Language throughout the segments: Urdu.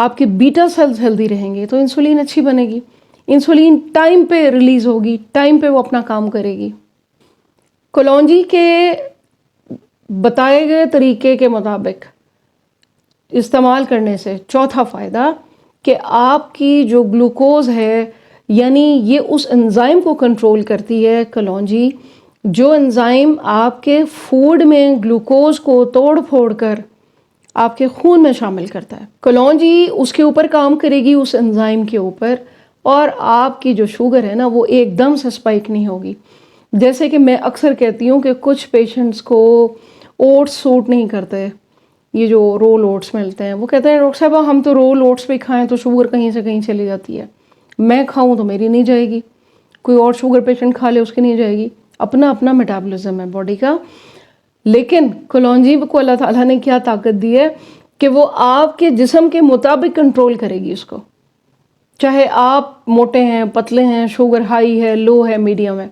آپ کے بیٹا سیلز ہیلدی رہیں گے تو انسولین اچھی بنے گی، انسولین ٹائم پہ ریلیز ہوگی، ٹائم پہ وہ اپنا کام کرے گی۔ کلونجی کے بتائے گئے طریقے کے مطابق استعمال کرنے سے چوتھا فائدہ کہ آپ کی جو گلوکوز ہے، یعنی یہ اس انزائم کو کنٹرول کرتی ہے کلونجی، جو انزائم آپ کے فوڈ میں گلوکوز کو توڑ پھوڑ کر آپ کے خون میں شامل کرتا ہے۔ کلونجی اس کے اوپر کام کرے گی، اس انزائم کے اوپر، اور آپ کی جو شوگر ہے نا وہ ایک دم سے سپائک نہیں ہوگی۔ جیسے کہ میں اکثر کہتی ہوں کہ کچھ پیشنٹس کو اوٹس سوٹ نہیں کرتے، یہ جو رول اوٹس ملتے ہیں، وہ کہتے ہیں ڈاکٹر صاحبہ ہم تو رول اوٹس پہ کھائیں تو شوگر کہیں سے کہیں چلی جاتی ہے، میں کھاؤں تو میری نہیں جائے گی، کوئی اور شوگر پیشنٹ کھا لے اس کی نہیں جائے گی، اپنا اپنا میٹابولزم ہے باڈی کا۔ لیکن کلونجی کو اللہ تعالیٰ نے کیا طاقت دی ہے کہ وہ آپ کے جسم کے مطابق کنٹرول کرے گی اس کو، چاہے آپ موٹے ہیں، پتلے ہیں، شوگر ہائی ہے، لو ہے، میڈیم ہے۔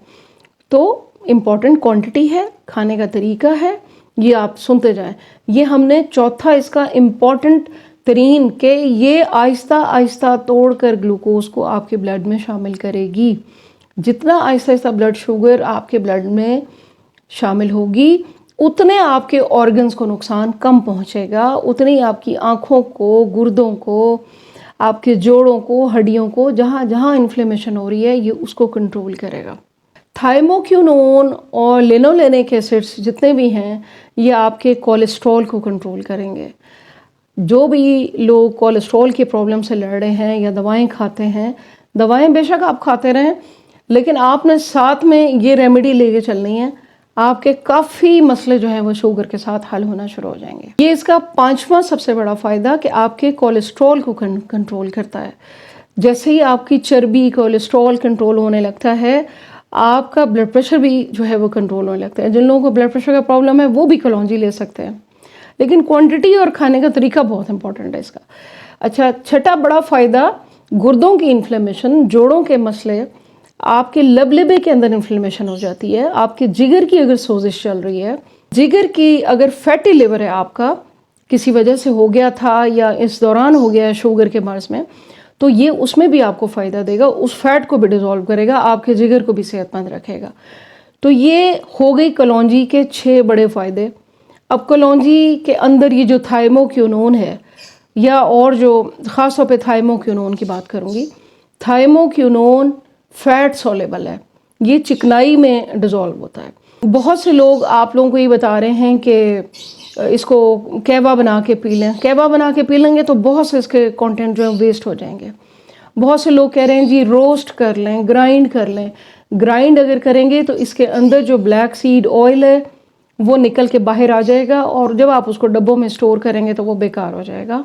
تو امپورٹنٹ کوانٹٹی ہے، کھانے کا طریقہ ہے، یہ آپ سنتے جائیں۔ یہ ہم نے چوتھا اس کا امپورٹنٹ ترین کہ یہ آہستہ آہستہ توڑ کر گلوکوز کو آپ کے بلڈ میں شامل کرے گی۔ جتنا آہستہ آہستہ بلڈ شوگر آپ کے بلڈ میں شامل ہوگی اتنے آپ کے آرگنز کو نقصان کم پہنچے گا، اتنی آپ کی آنکھوں کو، گردوں کو، آپ کے جوڑوں کو، ہڈیوں کو، جہاں جہاں انفلیمیشن ہو رہی ہے یہ اس کو کنٹرول کرے گا۔ تھائموکینون اور لینولینک ایسڈز جتنے بھی ہیں یہ آپ کے کولیسٹرول کو کنٹرول کریں گے۔ جو بھی لوگ کولیسٹرول کی پرابلم سے لڑ رہے ہیں یا دوائیں کھاتے ہیں، دوائیں بے شک آپ کھاتے رہیں لیکن آپ نے ساتھ میں یہ ریمیڈی لے کے چلنی ہے، آپ کے کافی مسئلے جو ہیں وہ شوگر کے ساتھ حل ہونا شروع ہو جائیں گے۔ یہ اس کا پانچواں سب سے بڑا فائدہ کہ آپ کے کولیسٹرول کو کنٹرول کرتا ہے۔ جیسے ہی آپ کی چربی، کولیسٹرول کنٹرول ہونے لگتا ہے، آپ کا بلڈ پریشر بھی جو ہے وہ کنٹرول ہونے لگتا ہے۔ جن لوگوں کو بلڈ پریشر کا پرابلم ہے وہ بھی کلونجی لے سکتے ہیں، لیکن کوانٹٹی اور کھانے کا طریقہ بہت امپورٹنٹ ہے اس کا۔ اچھا، چھٹا بڑا فائدہ گردوں کی انفلیمیشن، جوڑوں کے مسئلے، آپ کے لبے کے اندر انفلیمیشن ہو جاتی ہے، آپ کے جگر کی اگر سوزش چل رہی ہے، جگر کی اگر فیٹی لیور ہے آپ کا، کسی وجہ سے ہو گیا تھا یا اس دوران ہو گیا ہے شوگر کے مرض میں، تو یہ اس میں بھی آپ کو فائدہ دے گا، اس فیٹ کو بھی ڈیزولو کرے گا، آپ کے جگر کو بھی صحت مند رکھے گا۔ تو یہ ہو گئی کلونجی کے 6 بڑے فائدے۔ اب کلونجی کے اندر یہ جو تھائموکینون ہے، یا اور جو خاص طور پہ تھائموکینون کی بات کروں گی، تھائموکینون فیٹ سولیبل ہے، یہ چکنائی میں ڈیزولو ہوتا ہے۔ بہت سے لوگ آپ لوگوں کو یہ بتا رہے ہیں کہ اس کو کہوہ بنا کے پی لیں، کہوہ بنا کے پی لیں گے تو بہت سے اس کے کانٹینٹ جو ہیں ویسٹ ہو جائیں گے۔ بہت سے لوگ کہہ رہے ہیں جی روسٹ کر لیں، گرائنڈ کر لیں۔ گرائنڈ اگر کریں گے تو اس کے اندر جو بلیک سیڈ آئل ہے وہ نکل کے باہر آ جائے گا، اور جب آپ اس کو ڈبوں میں اسٹور کریں گے تو وہ بیکار ہو جائے گا۔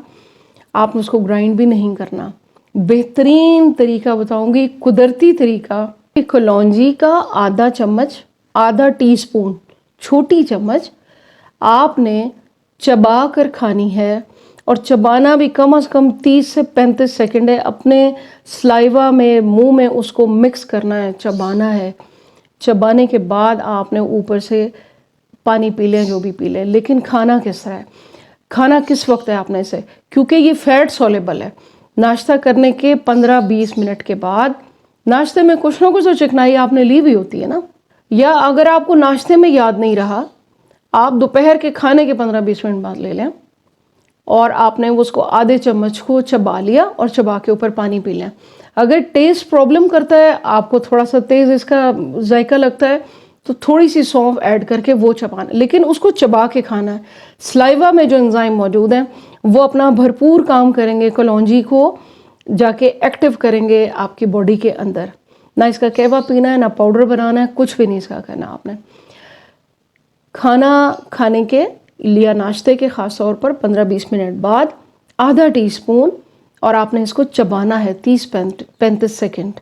آپ نے اس کو گرائنڈ بھی نہیں کرنا۔ بہترین طریقہ بتاؤں گی، قدرتی طریقہ، کلونجی کا آدھا چمچ، آدھا ٹی اسپون، چھوٹی چمچ آپ نے چبا کر کھانی ہے، اور چبانا بھی کم از کم 30 سے 35 سیکنڈ ہے، اپنے سلائیوا میں، منہ میں اس کو مکس کرنا ہے، چبانا ہے۔ چبانے کے بعد آپ نے اوپر سے پانی پی لیں، جو بھی پی لیں، لیکن کھانا کس طرح ہے، کھانا کس وقت ہے آپ نے اسے، کیونکہ یہ فیٹ سولیبل ہے۔ ناشتہ کرنے کے 15-20 منٹ کے بعد، ناشتے میں کچھ نہ کچھ تو چکنائی آپ نے لی بھی ہوتی ہے نا، یا اگر آپ کو ناشتے میں یاد نہیں رہا، آپ دوپہر کے کھانے کے 15-20 منٹ بعد لے لیں، اور آپ نے اس کو آدھے چمچ کو چبا لیا اور چبا کے اوپر پانی پی لیں۔ اگر ٹیسٹ پرابلم کرتا ہے، آپ کو تھوڑا سا تیز اس کا ذائقہ لگتا ہے، تو تھوڑی سی سونف ایڈ کر کے وہ چبانا، لیکن اس کو چبا کے کھانا ہے۔ سلائیوا میں جو انزائم موجود ہیں وہ اپنا بھرپور کام کریں گے، کلونجی کو جا کے ایکٹیو کریں گے آپ کی باڈی کے اندر۔ نہ اس کا کہوہ پینا ہے، نہ پاؤڈر بنانا ہے، کچھ بھی نہیں اس کا کرنا آپ نے۔ کھانا کھانے کے لیا ناشتے کے خاص طور پر 15-20 منٹ بعد آدھا ٹی اسپون، اور آپ نے اس کو چبانا ہے 30-35 سیکنڈ۔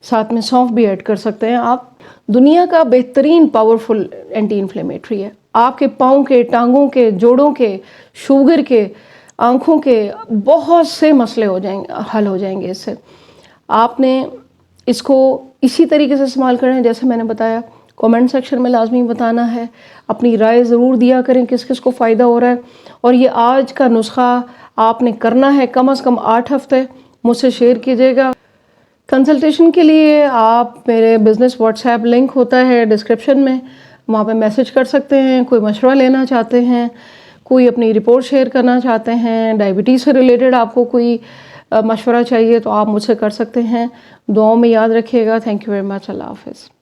ساتھ میں سونف بھی ایڈ کر سکتے ہیں آپ۔ دنیا کا بہترین پاورفل اینٹی انفلیمیٹری ہے۔ آپ کے پاؤں کے، ٹانگوں کے، جوڑوں کے، شوگر کے، آنکھوں کے بہت سے مسئلے ہو جائیں گے، حل ہو جائیں گے اس سے۔ آپ نے اس کو اسی طریقے سے استعمال کریں جیسے میں نے بتایا۔ کامنٹ سیکشن میں لازمی بتانا ہے، اپنی رائے ضرور دیا کریں کس کس کو فائدہ ہو رہا ہے، اور یہ آج کا نسخہ آپ نے کرنا ہے کم از کم 8 ہفتے، مجھ سے شیئر کیجیے گا۔ کنسلٹیشن کے لیے آپ میرے بزنس واٹس ایپ لنک ہوتا ہے ڈسکرپشن میں، وہاں پہ میسج کر سکتے ہیں۔ کوئی مشورہ لینا چاہتے ہیں، کوئی اپنی رپورٹ شیئر کرنا چاہتے ہیں، ڈائبٹیز سے ریلیٹڈ آپ کو کوئی مشورہ چاہیے تو آپ مجھ سے کر سکتے ہیں۔ دعاؤں میں یاد رکھیے گا۔ Thank you very much. اللہ حافظ۔